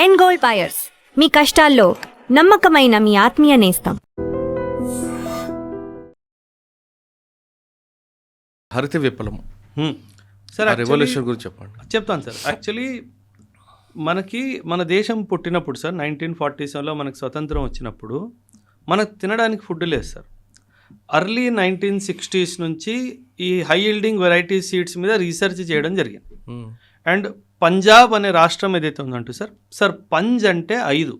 And gold buyers, మీ కష్టాల్లో నమ్మకమైన మీ ఆత్మీయ నేస్తం. హరిత విప్లవం సార్ రెవల్యూషన్ గురించి చెప్పండి. చెప్తాను సార్. యాక్చువల్లీ మన దేశం పుట్టినప్పుడు సార్ 1947లో మనకు స్వతంత్రం వచ్చినప్పుడు మనకు తినడానికి ఫుడ్ లేదు సార్. అర్లీ 1960s నుంచి ఈ హై ఈల్డింగ్ వెరైటీ సీడ్స్ మీద రీసెర్చ్ చేయడం జరిగింది. అండ్ పంజాబ్ అనే రాష్ట్రం ఏదైతే ఉందంటే సార్ పంజ్ అంటే 5,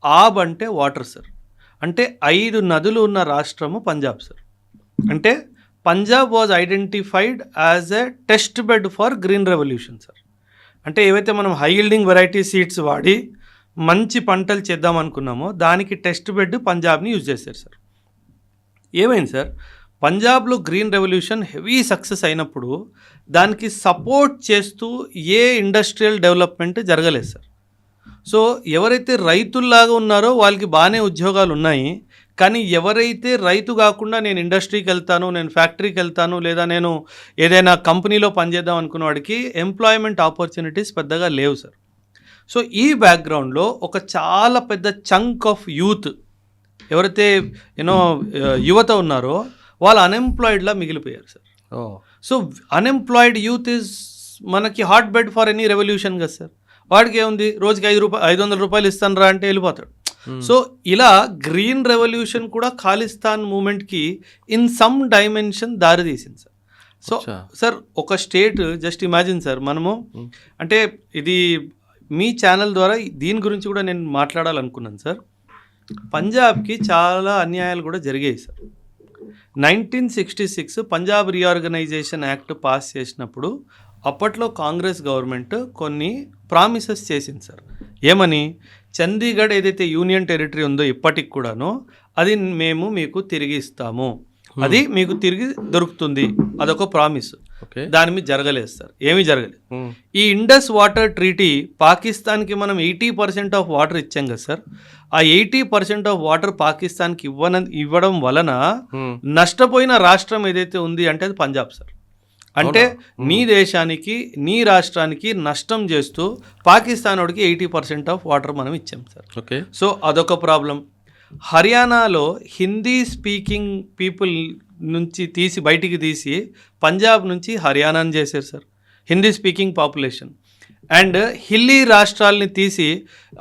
ఆబ్ అంటే వాటర్ సార్. అంటే 5 నదులు ఉన్న రాష్ట్రము పంజాబ్ సార్. అంటే Punjab was identified as a test bed for green revolution sir. అంటే ఏవైతే మనం హై ఈల్డింగ్ వెరైటీ సీడ్స్ వాడి మంచి పంటలు చేద్దాం అనుకున్నామో దానికి టెస్ట్ బెడ్ పంజాబ్ని యూజ్ చేశారు సార్. ఏమైంది సార్, పంజాబ్లో గ్రీన్ రెవల్యూషన్ హెవీ సక్సెస్ అయినప్పుడు దానికి సపోర్ట్ చేస్తూ ఏ ఇండస్ట్రియల్ డెవలప్మెంట్ జరగలేదు సార్. సో ఎవరైతే రైతుల్లాగా ఉన్నారో వాళ్ళకి బాగానే ఉద్యోగాలు ఉన్నాయి. కానీ ఎవరైతే రైతు కాకుండా నేను ఇండస్ట్రీకి వెళ్తాను, నేను ఫ్యాక్టరీకి వెళ్తాను, లేదా నేను ఏదైనా కంపెనీలో పనిచేద్దాం అనుకున్న వాడికి ఎంప్లాయ్మెంట్ ఆపర్చునిటీస్ పెద్దగా లేవు సార్. సో ఈ బ్యాక్గ్రౌండ్లో ఒక చాలా పెద్ద చంక్ ఆఫ్ యూత్ ఎవరైతే యువత ఉన్నారో వాళ్ళు అన్ఎంప్లాయిడ్లా మిగిలిపోయారు sir. So unemployed youth is మనకి hot bed for any revolution కదా సార్. వాడికి ఏముంది, రోజుకి 500 రూపాయలు ఇస్తాను రా అంటే వెళ్ళిపోతాడు. సో ఇలా గ్రీన్ రెవల్యూషన్ కూడా ఖాళిస్తాన్ మూమెంట్కి ఇన్ సమ్ డైమెన్షన్ దారితీసింది సార్. సో సార్ ఒక స్టేట్, జస్ట్ ఇమాజిన్ సార్, మనము అంటే ఇది మీ ఛానల్ ద్వారా దీని గురించి కూడా నేను మాట్లాడాలనుకున్నాను సార్. పంజాబ్కి చాలా అన్యాయాలు కూడా జరిగాయి sir. 1966 Punjab reorganisation act pass చేసినప్పుడు అప్పట్లో కాంగ్రెస్ గవర్నమెంట్ కొన్ని ప్రామిసెస్ చేసింది సార్. ఏమని, చండీగఢ్ ఏదైతే యూనియన్ టెరిటరీ ఉందో ఇప్పటికి కూడాను అది మేము మీకు తిరిగి ఇస్తాము, అది మీకు తిరిగి దొరుకుతుంది, అదొక ప్రామిస్. దాని మీద జరగలేదు సార్, ఏమీ జరగలేదు. ఈ ఇండస్ వాటర్ ట్రీటీ పాకిస్తాన్కి మనం 80% ఆఫ్ వాటర్ ఇచ్చాం కదా సార్. ఆ 80% ఆఫ్ వాటర్ పాకిస్తాన్కి ఇవ్వడం వలన నష్టపోయిన రాష్ట్రం ఏదైతే ఉంది అంటే అది పంజాబ్ సార్. అంటే నీ దేశానికి, నీ రాష్ట్రానికి నష్టం చేస్తూ పాకిస్తాన్ వాడికి 80% ఆఫ్ వాటర్ మనం ఇచ్చాం సార్. ఓకే, సో అదొక ప్రాబ్లం. హర్యానాలో హిందీ స్పీకింగ్ పీపుల్ నుంచి బయటికి తీసి పంజాబ్ నుంచి హర్యానాని చేశారు sir, Hindi speaking population. And hilly రాష్ట్రాలని తీసి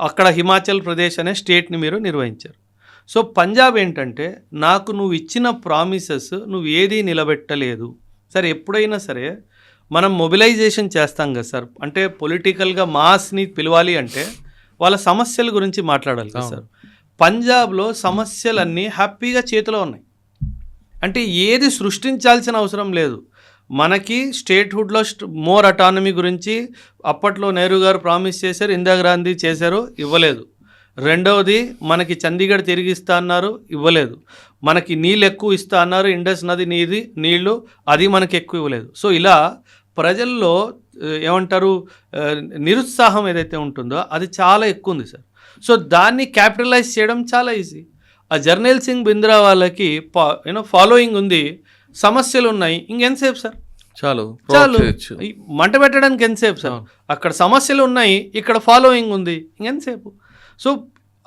అక్కడ హిమాచల్ ప్రదేశ్ అనే స్టేట్ని మీరు నిర్వహించారు. సో పంజాబ్ ఏంటంటే, నాకు నువ్వు ఇచ్చిన ప్రామిసెస్ నువ్వు ఏదీ నిలబెట్టలేదు సార్. ఎప్పుడైనా సరే మనం మొబిలైజేషన్ చేస్తాం కదా సార్, అంటే పొలిటికల్గా మాస్ని పిలవాలి అంటే వాళ్ళ సమస్యల గురించి మాట్లాడాలి కదా సార్. పంజాబ్లో సమస్యలన్నీ హ్యాపీగా చేతిలో ఉన్నాయి. అంటే ఏది సృష్టించాల్సిన అవసరం లేదు. మనకి స్టేట్హుడ్లో మోర్ అటానమీ గురించి అప్పట్లో నెహ్రూ గారు ప్రామిస్ చేశారు, ఇందిరాగాంధీ చేశారు, ఇవ్వలేదు. రెండవది మనకి చండీగఢ్ తిరిగి ఇస్తా అన్నారు, ఇవ్వలేదు. మనకి నీళ్ళు ఎక్కువ ఇస్తా అన్నారు, ఇండస్ నది నీళ్ళు, అది మనకి ఎక్కువ ఇవ్వలేదు. సో ఇలా ప్రజల్లో ఏమంటారు, నిరుత్సాహం ఏదైతే ఉంటుందో అది చాలా ఎక్కువ ఉంది సార్. సో దాన్ని క్యాపిటలైజ్ చేయడం చాలా ఈజీ. ఆ జర్నైల్ సింగ్ బింద్రా వాళ్ళకి ఫాలోయింగ్ ఉంది, సమస్యలు ఉన్నాయి, ఇంకెంతసేపు సార్, చాలు మంట పెట్టడానికి ఎంతసేపు సార్. అక్కడ సమస్యలు ఉన్నాయి, ఇక్కడ ఫాలోయింగ్ ఉంది, ఇంకెంతసేపు. సో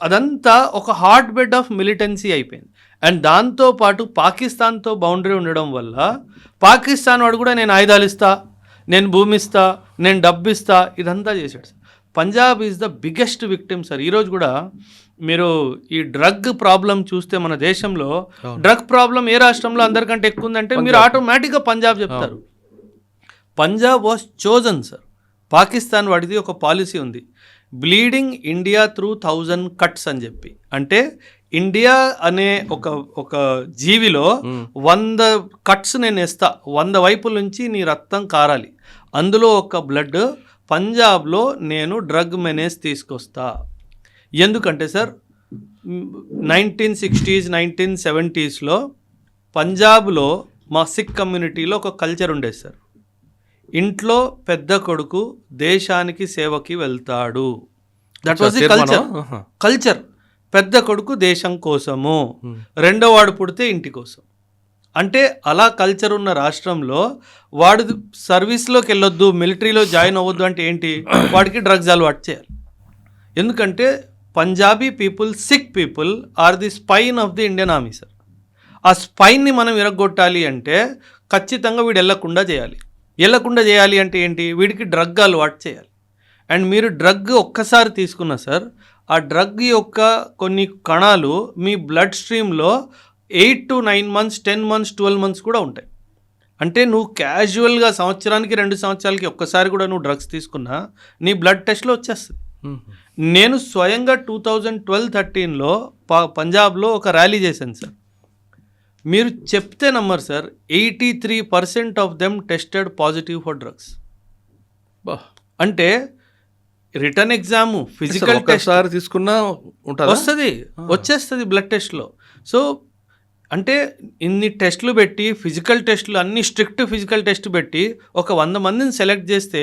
అదంతా ఒక హాట్ బెడ్ ఆఫ్ మిలిటెన్సీ అయిపోయింది. అండ్ దాంతోపాటు పాకిస్తాన్తో బౌండరీ ఉండడం వల్ల పాకిస్తాన్ వాడు కూడా నేను ఆయుధాలు ఇస్తా, నేను భూమి ఇస్తా, నేను డబ్బు ఇస్తా, ఇదంతా చేశాడు sir. Punjab is the biggest victim sir. ఈరోజు కూడా మీరు ఈ డ్రగ్ ప్రాబ్లం చూస్తే మన దేశంలో డ్రగ్ ప్రాబ్లం ఏ రాష్ట్రంలో అందరికంటే ఎక్కువ ఉందంటే మీరు ఆటోమేటిక్గా పంజాబ్ చెప్తారు. Punjab was chosen sir. Pakistan వాడిది ఒక పాలసీ ఉంది, బ్లీడింగ్ ఇండియా త్రూ 1000 కట్స్ అని చెప్పి. అంటే ఇండియా అనే ఒక జీవిలో 100 కట్స్ నేను వేస్తా, 100 వైపుల నుంచి నీ రక్తం కారాలి, అందులో ఒక బ్లడ్ పంజాబ్లో నేను డ్రగ్ మెనేజ్ తీసుకొస్తా. ఎందుకంటే సార్ 1960s 1970sలో పంజాబ్లో మా సిక్ కమ్యూనిటీలో ఒక కల్చర్ ఉండేది సార్. ఇంట్లో పెద్ద కొడుకు దేశానికి సేవకి వెళ్తాడు, దట్ వాజ్ ది కల్చర్. పెద్ద కొడుకు దేశం కోసము, రెండో వాడు పుడితే ఇంటి కోసం. అంటే అలా కల్చర్ ఉన్న రాష్ట్రంలో వాడు సర్వీస్లోకి వెళ్ళొద్దు, మిలిటరీలో జాయిన్ అవ్వద్దు అంటే ఏంటి, వాడికి డ్రగ్స్ అలవాటు చేయాలి. ఎందుకంటే Punjabi people, Sikh people are the spine of the Indian army sir. ఆ స్పైన్ని మనం విరగొట్టాలి అంటే ఖచ్చితంగా వీడు వెళ్లకుండా చేయాలి. వెళ్లకుండా చేయాలి అంటే ఏంటి? వీడికి డ్రగ్ అలవాటు చేయాలి. అండ్ మీరు డ్రగ్ ఒక్కసారి తీసుకున్నా సార్, ఆ డ్రగ్ యొక్క కొన్ని కణాలు మీ blood స్ట్రీమ్లో 8 to 9 months, 10 months, 12 months కూడా ఉంటాయి. అంటే నువ్వు క్యాజువల్గా సంవత్సరానికి 2 సంవత్సరాలకి ఒక్కసారి కూడా నువ్వు డ్రగ్స్ తీసుకున్నా నీ బ్లడ్ టెస్ట్లో వచ్చేస్తుంది. నేను స్వయంగా 2012-13లో పంజాబ్లో ఒక ర్యాలీ చేశాను సార్. మీరు చెప్తే నమ్మరు sir, 83% of them tested positive for drugs. అంటే రిటర్న్ ఎగ్జామ్, ఫిజికల్ టెస్ట్ తీసుకున్నా వచ్చేస్తుంది బ్లడ్ టెస్ట్లో. సో అంటే ఇన్ని టెస్టులు పెట్టి, ఫిజికల్ టెస్టులు అన్ని స్ట్రిక్ట్ ఫిజికల్ టెస్ట్ పెట్టి ఒక 100 మందిని సెలెక్ట్ చేస్తే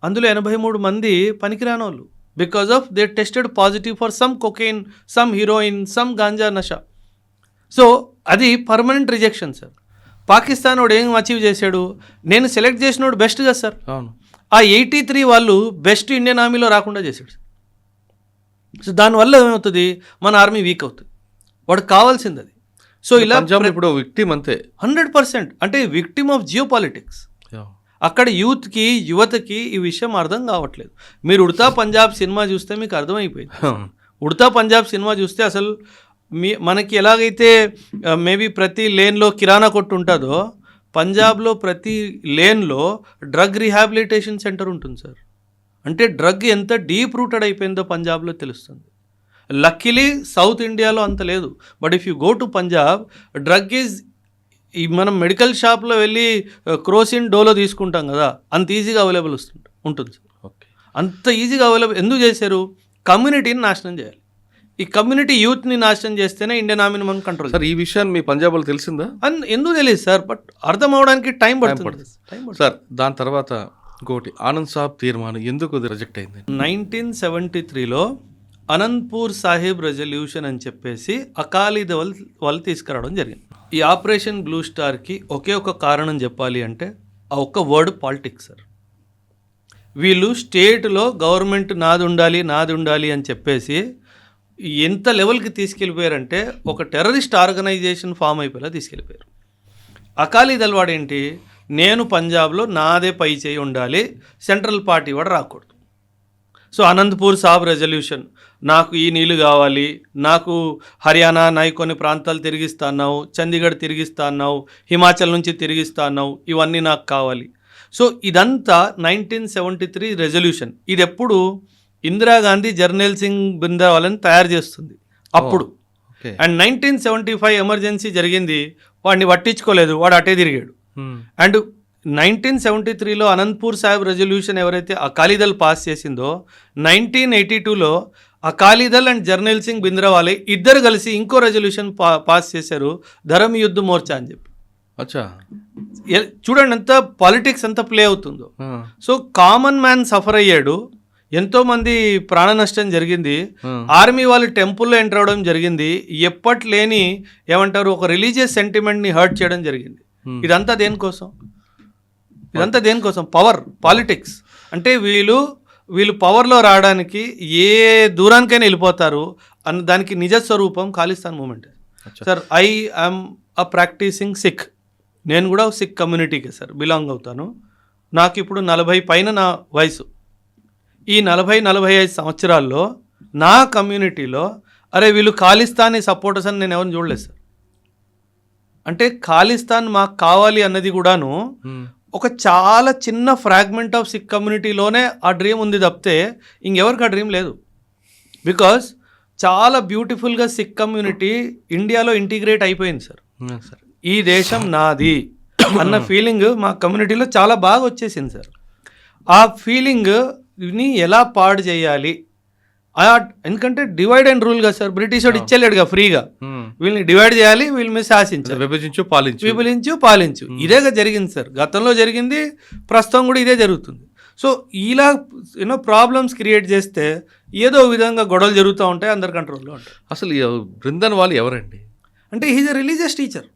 అందులో 83 మంది పనికిరాని వాళ్ళు. Because of they tested positive for some cocaine, some heroin, some ganja నషా. సో అది పర్మనెంట్ రిజెక్షన్ సార్. పాకిస్తాన్ వాడు ఏం అచీవ్ చేశాడు? నేను సెలెక్ట్ చేసినోడు బెస్ట్ కదా సార్. అవును. ఆ 83 వాళ్ళు బెస్ట్ ఇండియన్ ఆర్మీలో రాకుండా చేశాడు. సో దానివల్ల ఏమవుతుంది? మన ఆర్మీ వీక్ అవుతుంది. వాడికి కావాల్సింది అది. సో ఇలా ఇప్పుడు విక్టిమ్ అంతే 100%. అంటే విక్టిమ్ ఆఫ్ జియో పాలిటిక్స్. అక్కడ యూత్కి, యువతకి ఈ విషయం అర్థం కావట్లేదు. మీరు ఉడతా పంజాబ్ సినిమా చూస్తే మీకు అర్థమైపోయింది. ఉడతా పంజాబ్ సినిమా చూస్తే అసలు మనకి ఎలాగైతే మేబీ ప్రతి లేన్లో కిరాణా కొట్టు ఉంటుందో, పంజాబ్లో ప్రతి లేన్లో డ్రగ్ రీహాబిలిటేషన్ సెంటర్ ఉంటుంది సార్. అంటే డ్రగ్ ఎంత డీప్ రూటెడ్ అయిపోయిందో పంజాబ్లో తెలుస్తుంది. లక్కీలీ సౌత్ ఇండియాలో అంత లేదు. But if you go to Punjab, drug is, మనం మెడికల్ షాప్లో వెళ్ళి క్రోసిన్ డోలో తీసుకుంటాం కదా, అంత ఈజీగా అవైలబుల్ ఉంటుంది సార్. ఓకే, అంత ఈజీగా అవైలబుల్ ఎందుకు చేశారు? కమ్యూనిటీని నాశనం చేయాలి. ఈ కమ్యూనిటీ యూత్ని నాశనం చేస్తేనే ఇండియన్ ఆర్మీని మనం కంట్రోల్. సార్ ఈ విషయాన్ని మీ పంజాబ్లో తెలిసిందా? ఎందుకు తెలియదు సార్, బట్ అర్థం అవడానికి టైం పడుతుంది సార్. దాని తర్వాత ఇంకోటి, ఆనంద్ సాబ్ తీర్మానం ఎందుకు రిజెక్ట్ అయింది? 1973లో అనంతపూర్ సాహిబ్ రెజల్యూషన్ అని చెప్పేసి అకాలీదళ్ వాళ్ళు తీసుకురావడం జరిగింది. ఈ ఆపరేషన్ బ్లూ స్టార్కి ఒకే ఒక కారణం చెప్పాలి అంటే ఆ ఒక్క వర్డ్ పాలిటిక్స్ సార్. వీళ్ళు స్టేట్లో గవర్నమెంట్ నాది ఉండాలి అని చెప్పేసి ఎంత లెవెల్కి తీసుకెళ్ళిపోయారంటే ఒక టెర్రరిస్ట్ ఆర్గనైజేషన్ ఫామ్ అయిపోయేలా తీసుకెళ్ళిపోయారు. అకాలీదళ్ వాడేంటి, నేను పంజాబ్లో నాదే పై చేయి ఉండాలి, సెంట్రల్ పార్టీ వాడు రాకూడదు. సో అనంతపూర్ సాబ్ రెజల్యూషన్, నాకు ఈ నీళ్ళు కావాలి, నాకు హర్యానా కొన్ని ప్రాంతాలు తిరిగిస్తా అన్నావు, చండీగఢ్ తిరిగిస్తా అన్నావు, హిమాచల్ నుంచి తిరిగిస్తా అన్నావు, ఇవన్నీ నాకు కావాలి. సో ఇదంతా 1973 రెజల్యూషన్. ఇది ఎప్పుడు ఇందిరాగాంధీ జర్నల్ సింగ్ బింద్రావాలని తయారు చేస్తుంది అప్పుడు. అండ్ 1975 ఎమర్జెన్సీ జరిగింది, వాడిని పట్టించుకోలేదు, వాడు అటే తిరిగాడు. అండ్ 1973లో అనంతపూర్ సాహిబ్ రెజల్యూషన్ ఎవరైతే అకాలీదళ్ పాస్ చేసిందో, 1982లో అకాలీదళ్ అండ్ జర్నల్ సింగ్ బింద్రావాలే ఇద్దరు కలిసి ఇంకో రెజల్యూషన్ పాస్ చేశారు, ధరమ్ యుద్ధ్ మోర్చా అని చెప్పి. అచ్చా, చూడండి ఎంత పాలిటిక్స్ ఎంత ప్లే అవుతుందో. సో కామన్ మ్యాన్ సఫర్ అయ్యాడు, ఎంతోమంది ప్రాణ నష్టం జరిగింది, ఆర్మీ వాళ్ళు టెంపుల్లో ఎంటర్ అవడం జరిగింది, ఎప్పట్లేని ఏమంటారు ఒక రిలీజియస్ సెంటిమెంట్ని హర్ట్ చేయడం జరిగింది. ఇదంతా దేనికోసం? Power, politics. అంటే వీళ్ళు పవర్లో రావడానికి ఏ దూరానికైనా వెళ్ళిపోతారు అన్న దానికి నిజ స్వరూపం Khalistan movement. Sir I am a practicing Sikh. నేను కూడా సిక్ కమ్యూనిటీకి సార్ బిలాంగ్ అవుతాను. నాకు ఇప్పుడు 40 పైన నా వయసు. ఈ 40-45 సంవత్సరాల్లో నా కమ్యూనిటీలో వీళ్ళు ఖాళిస్తానీ సపోర్టర్స్ అని నేను ఎవరిని చూడలేదు సార్. అంటే ఖాళిస్తాన్ మాకు కావాలి అన్నది కూడాను ఒక చాలా చిన్న ఫ్రాగ్మెంట్ ఆఫ్ సిక్ కమ్యూనిటీలోనే ఆ డ్రీమ్ ఉంది తప్పితే ఇంకెవరికి ఆ డ్రీమ్ లేదు. బికాజ్ చాలా బ్యూటిఫుల్గా సిక్ కమ్యూనిటీ ఇండియాలో ఇంటిగ్రేట్ అయిపోయింది సార్. ఈ దేశం నాది అన్న ఫీలింగ్ మా కమ్యూనిటీలో చాలా బాగా వచ్చేసింది సార్. ఆ ఫీలింగ్ని ఎలా పాడు చేయాలి, ఎందుకంటే డివైడ్ అండ్ రూల్ కదా సార్, బ్రిటిష్ వాడు ఇచ్చేలేడుగా ఫ్రీగా, వీళ్ళని డివైడ్ చేయాలి, వీళ్ళ మీద శాసించాలి, విభజించు పాలించు. ఇదేగా జరిగింది సార్, గతంలో జరిగింది, ప్రస్తుతం కూడా ఇదే జరుగుతుంది. సో ఇలా ప్రాబ్లమ్స్ క్రియేట్ చేస్తే ఏదో విధంగా గొడవలు జరుగుతూ ఉంటాయి, అందరు కంట్రోల్లో ఉంటాయి. అసలు బృందన్ వాళ్ళు ఎవరండి? అంటే హీజ్ ఎ రిలీజియస్ టీచర్.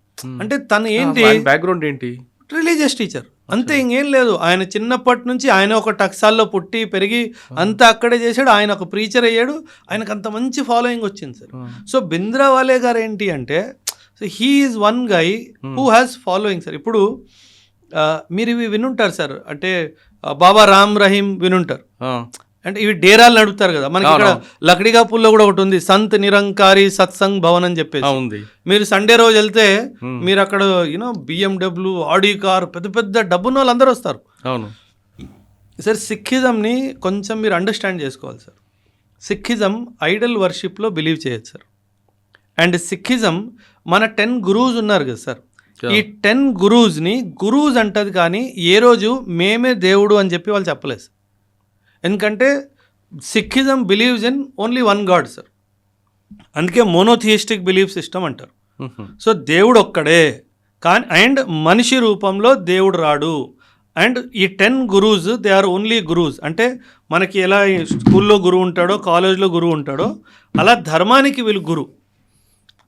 అంటే తను ఏంటి, బ్యాక్గ్రౌండ్ ఏంటి? Religious teacher. అంతే, ఇంకేం లేదు. ఆయన చిన్నప్పటి నుంచి ఆయన ఒక టక్సాల్లో పుట్టి పెరిగి అంతా అక్కడే చేశాడు. ఆయన ఒక ప్రీచర్ అయ్యాడు, ఆయనకు అంత మంచి ఫాలోయింగ్ వచ్చింది సార్. సో భింద్రావాలే గారు ఏంటి అంటే he is one guy who has following sir. ఇప్పుడు మీరు ఇవి వినుంటారు సార్, అంటే బాబా రామ్ రహీం వినుంటారు. అంటే ఇవి డేరాలు నడుపుతారు కదా మనకి. ఇక్కడ లక్డికాపూర్లో కూడా ఒకటి ఉంది, సంత్ నిరంకారి సత్సంగ్ భవన్ అని చెప్పేసి. మీరు సండే రోజు వెళ్తే మీరు అక్కడ BMW, ఆడి కార్, పెద్ద పెద్ద డబ్బున్న వాళ్ళు అందరూ వస్తారు. అవును సార్, సిక్కిజంని కొంచెం మీరు అండర్స్టాండ్ చేసుకోవాలి సార్. సిక్కిజం ఐడల్ వర్షిప్లో బిలీవ్ చేయొచ్చు సార్. అండ్ సిక్కిజం మన 10 గురూస్ ఉన్నారు కదా సార్, ఈ 10 గురూస్ని గురూస్ అంటది, కానీ ఏ రోజు మేమే దేవుడు అని చెప్పి వాళ్ళు చెప్పలేదు సార్. ఎందుకంటే Sikhism believes in only one God sir. అందుకే మోనోథియిస్టిక్ బిలీఫ్ సిస్టమ్ అంటారు. సో దేవుడు ఒక్కడే, కానీ అండ్ మనిషి రూపంలో దేవుడు రాడు. అండ్ ఈ 10 gurus they are only gurus. అంటే మనకి ఎలా స్కూల్లో గురువు ఉంటాడో, కాలేజ్లో గురువు ఉంటాడో, అలా ధర్మానికి వీళ్ళు గురు.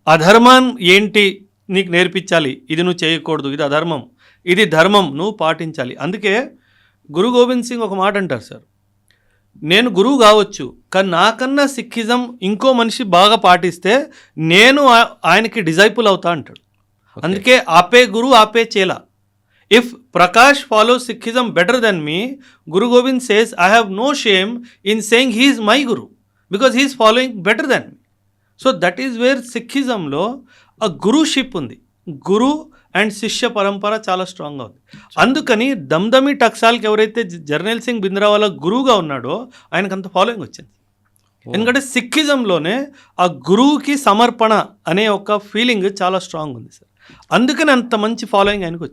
అధర్మం ఏంటి నీకు నేర్పించాలి, ఇది నువ్వు చేయకూడదు, ఇది అధర్మం, ఇది ధర్మం, నువ్వు పాటించాలి. అందుకే గురు గోవింద్ సింగ్ ఒక మాట అంటారు సార్, నేను గురువు కావచ్చు, కానీ నాకన్నా సిక్కిజం ఇంకో మనిషి బాగా పాటిస్తే నేను ఆయనకి డిజైపుల్ అవుతా అంటాడు. అందుకే ఆపే గురు ఆపే చేలా. If Prakash follows Sikhism better than me, Guru Gobind says I have no shame in saying he is my guru because he is following better than me. So that is where సిక్కిజంలో ఆ గురుషిప్ ఉంది. గురు అండ్ శిష్య పరంపర చాలా స్ట్రాంగ్గా ఉంది. అందుకని దమ్దమి టక్సాల్కి ఎవరైతే జర్నైల్ సింగ్ భింద్రావాలా గురువుగా ఉన్నాడో ఆయనకు అంత ఫాలోయింగ్ వచ్చింది. ఎందుకంటే సిక్కిజంలోనే ఆ గురువుకి సమర్పణ అనే ఒక ఫీలింగ్ చాలా స్ట్రాంగ్ ఉంది సార్. అందుకని అంత మంచి ఫాలోయింగ్ ఆయనకు వచ్చింది.